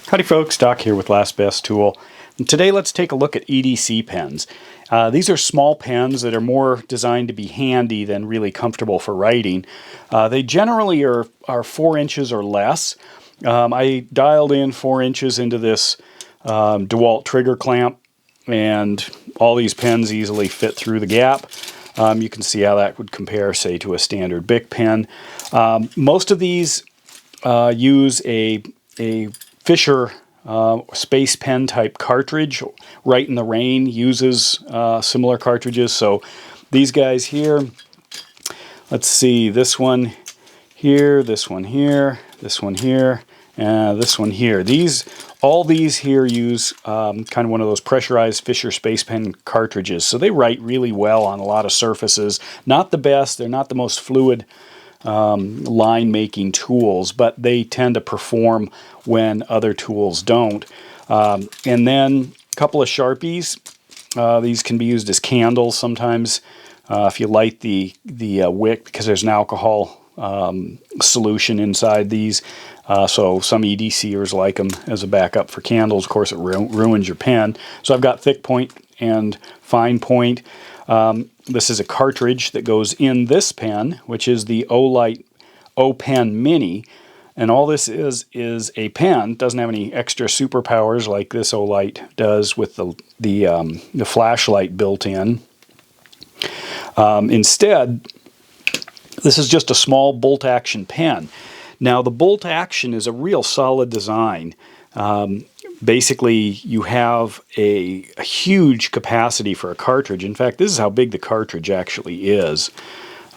Howdy folks, Doc here with Last Best Tool. And today let's take a look at EDC pens. These are small pens that are more designed to be handy than really comfortable for writing. They generally are 4 inches or less. I dialed in 4 inches into this DeWalt trigger clamp, and all these pens easily fit through the gap. You can see how that would compare, say, to a standard Bic pen. Most of these use a Fischer Space Pen type cartridge. Right in the Rain uses similar cartridges. So these guys here, let's see, this one here, this one here, this one here, and this one here. All these here use kind of one of those pressurized Fischer Space Pen cartridges. So they write really well on a lot of surfaces. Not the best, they're not the most fluid line making tools, but they tend to perform when other tools don't. And then a couple of Sharpies. These can be used as candles sometimes if you light the wick, because there's an alcohol solution inside these. So some EDCers like them as a backup for candles. Of course, it ruins your pen. So I've got thick point and fine point. This is a cartridge that goes in this pen, which is the Olight O-Pen Mini. And all this is a pen. It doesn't have any extra superpowers like this Olight does with the flashlight built in. Instead, this is just a small bolt action pen. Now the bolt action is a real solid design. Basically, you have a huge capacity for a cartridge. In fact, this is how big the cartridge actually is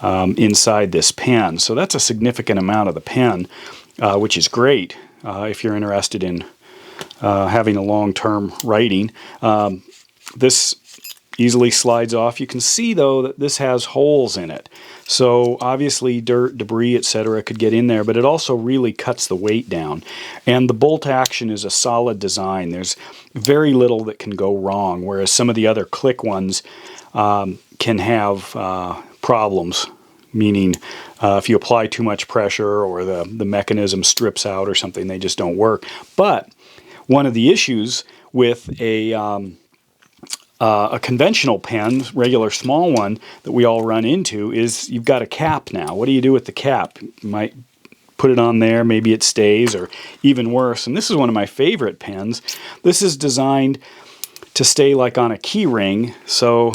inside this pen. So that's a significant amount of the pen, which is great if you're interested in having a long-term writing. This easily slides off. You can see, though, that this has holes in it. So obviously dirt, debris, etc. could get in there, but it also really cuts the weight down. And the bolt action is a solid design. There's very little that can go wrong, whereas some of the other click ones can have problems, meaning if you apply too much pressure or the mechanism strips out or something, they just don't work. But one of the issues with a conventional pen, regular small one that we all run into, is you've got a cap now. What do you do with the cap? You might put it on there, maybe it stays, or even worse. And this is one of my favorite pens. This is designed to stay like on a key ring, so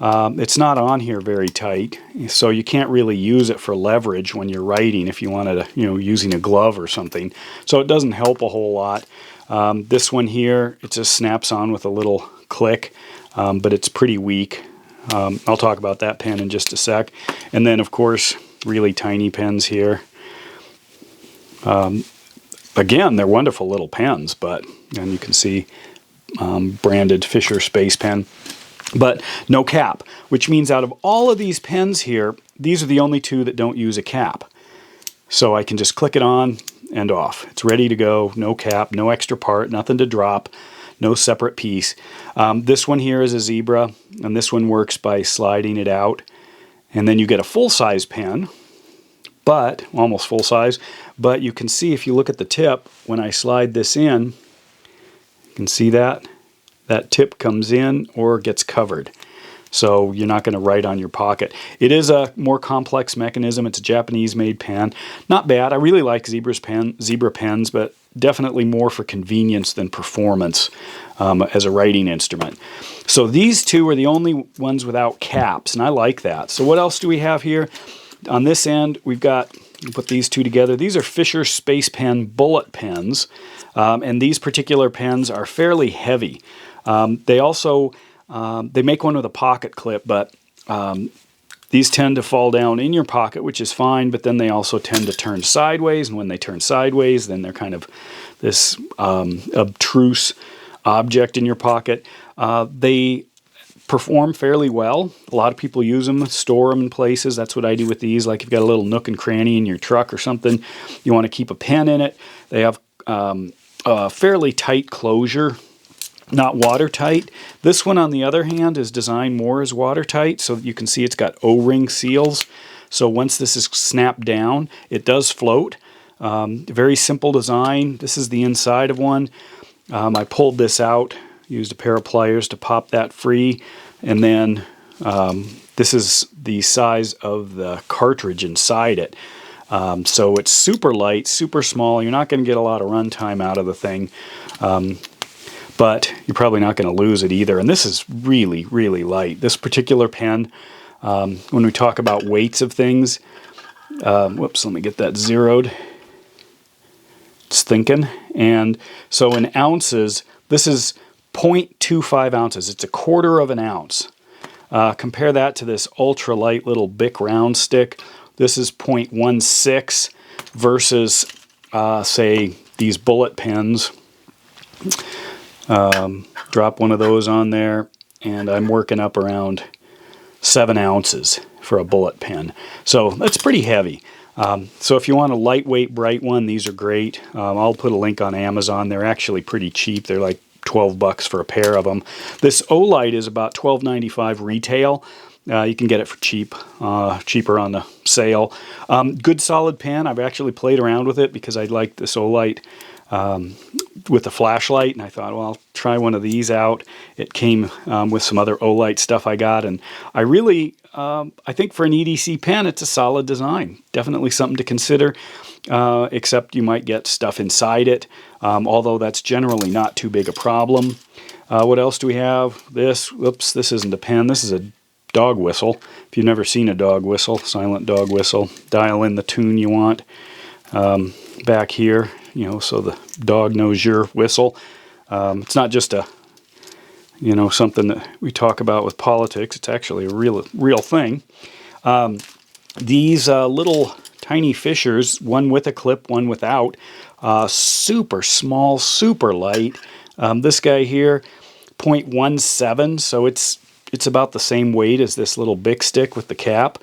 it's not on here very tight. So you can't really use it for leverage when you're writing if you wanted to, using a glove or something. So it doesn't help a whole lot. This one here, it just snaps on with a little click, but it's pretty weak. I'll talk about that pen in just a sec. And then, of course, really tiny pens here. Again, they're wonderful little pens, and you can see branded Fischer Space Pen, but no cap, which means out of all of these pens here, these are the only two that don't use a cap. So I can just click it on and off. It's ready to go, no cap, no extra part, nothing to drop. No separate piece. This one here is a zebra, and this one works by sliding it out. And then you get a full-size pen, but almost full-size. But you can see if you look at the tip, when I slide this in, you can see that tip comes in or gets covered. So you're not going to write on your pocket. It is a more complex mechanism. It's a Japanese-made pen. Not bad. I really like zebra pens, but definitely more for convenience than performance as a writing instrument. So these two are the only ones without caps, and I like that. So what else do we have here? On this end, we've got, put these two together. These are Fischer Space Pen bullet pens, and these particular pens are fairly heavy. They also they make one with a pocket clip, but these tend to fall down in your pocket, which is fine, but then they also tend to turn sideways, and when they turn sideways, then they're kind of this obtruse object in your pocket. They perform fairly well. A lot of people use them, store them in places. That's what I do with these. Like if you've got a little nook and cranny in your truck or something, you want to keep a pen in it. They have a fairly tight closure, not watertight. This one, on the other hand, is designed more as watertight, so you can see it's got O-ring seals. So once this is snapped down, it does float. Very simple design. This is the inside of one. I pulled this out, used a pair of pliers to pop that free, and then this is the size of the cartridge inside it. So it's super light, super small. You're not going to get a lot of runtime out of the thing, but you're probably not going to lose it either. And this is really, really light. This particular pen, when we talk about weights of things, whoops, let me get that zeroed. It's thinking. And so in ounces, this is 0.25 ounces. It's a quarter of an ounce. Compare that to this ultra light little Bic round stick. This is 0.16 versus, say, these bullet pens. Drop one of those on there, and I'm working up around 7 ounces for a bullet pen. So that's pretty heavy. So if you want a lightweight, bright one, these are great. I'll put a link on Amazon. They're actually pretty cheap. They're like $12 for a pair of them. This Olight is about $12.95 retail. You can get it for cheap, cheaper on the sale. Good solid pen. I've actually played around with it because I like this Olight with the flashlight, and I thought, well, I'll try one of these out. It came with some other Olight stuff I got, and I really, I think for an EDC pen, it's a solid design. Definitely something to consider, except you might get stuff inside it, although that's generally not too big a problem. What else do we have? This, whoops, this isn't a pen. This is a dog whistle. If you've never seen a dog whistle, silent dog whistle, dial in the tune you want back here, you know, so the dog knows your whistle. It's not just a, you know, something that we talk about with politics. It's actually a real thing. These little tiny Fischers, one with a clip, one without, super small, super light. This guy here, 0.17, so it's about the same weight as this little Bic stick with the cap,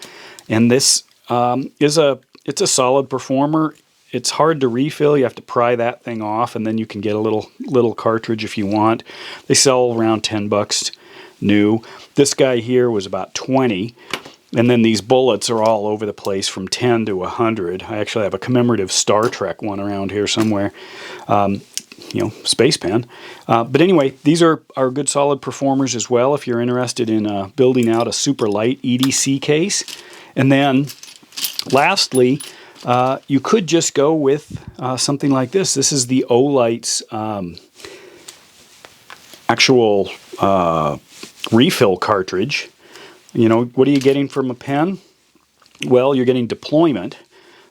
and this it's a solid performer. It's hard to refill. You have to pry that thing off, and then you can get a little cartridge if you want. They sell around $10 new. This guy here was about 20, and then these bullets are all over the place from 10 to 100. I actually have a commemorative Star Trek one around here somewhere. You know, Space Pen. But anyway, these are good solid performers as well if you're interested in building out a super light EDC case. And then lastly, you could just go with something like this. This is the Olight's actual refill cartridge. You know, what are you getting from a pen? Well, you're getting deployment,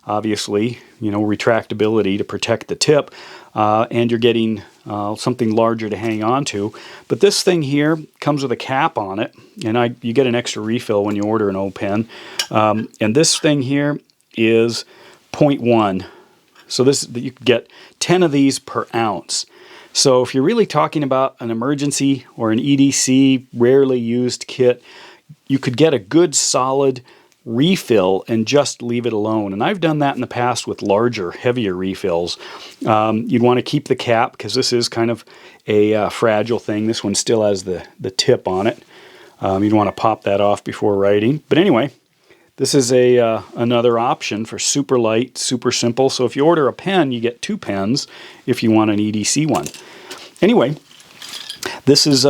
obviously, you know, retractability to protect the tip, and you're getting something larger to hang on to. But this thing here comes with a cap on it, and you get an extra refill when you order an O pen. And this thing here is 0.1. So you get 10 of these per ounce. So if you're really talking about an emergency or an EDC, rarely used kit, you could get a good solid refill and just leave it alone. And I've done that in the past with larger, heavier refills. You'd want to keep the cap because this is kind of a fragile thing. This one still has the tip on it. You'd want to pop that off before writing. But anyway, this is another option for super light, super simple. So if you order a pen, you get 2 pens if you want an EDC one. Anyway, this is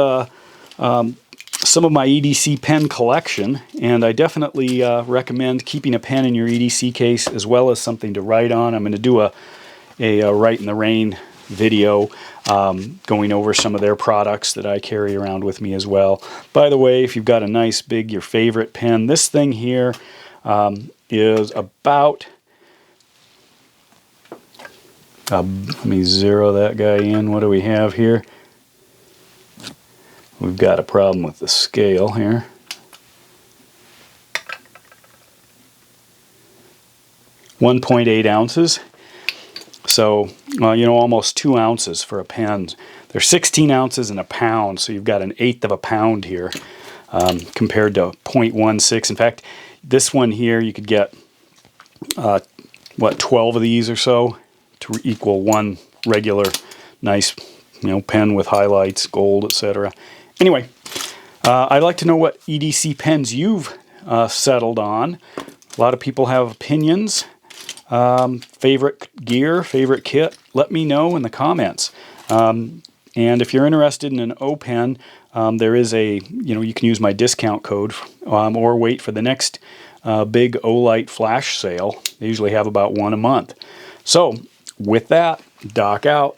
some of my EDC pen collection, and I definitely recommend keeping a pen in your EDC case as well as something to write on. I'm going to do a Write in the Rain video going over some of their products that I carry around with me as well. By the way, if you've got a nice big, your favorite pen, this thing here is about, let me zero that guy in. What do we have here? We've got a problem with the scale here. .8 ounces. So, you know, almost 2 ounces for a pen. They're 16 ounces in a pound, so you've got 1/8 of a pound here compared to 0.16. In fact, this one here, you could get, 12 of these or so to equal one regular nice, you know, pen with highlights, gold, etc. Anyway, I'd like to know what EDC pens you've settled on. A lot of people have opinions. favorite gear, favorite kit, let me know in the comments. And if you're interested in an O pen, there is you can use my discount code, or wait for the next big Olight flash sale. They usually have about one a month. So with that, Doc out.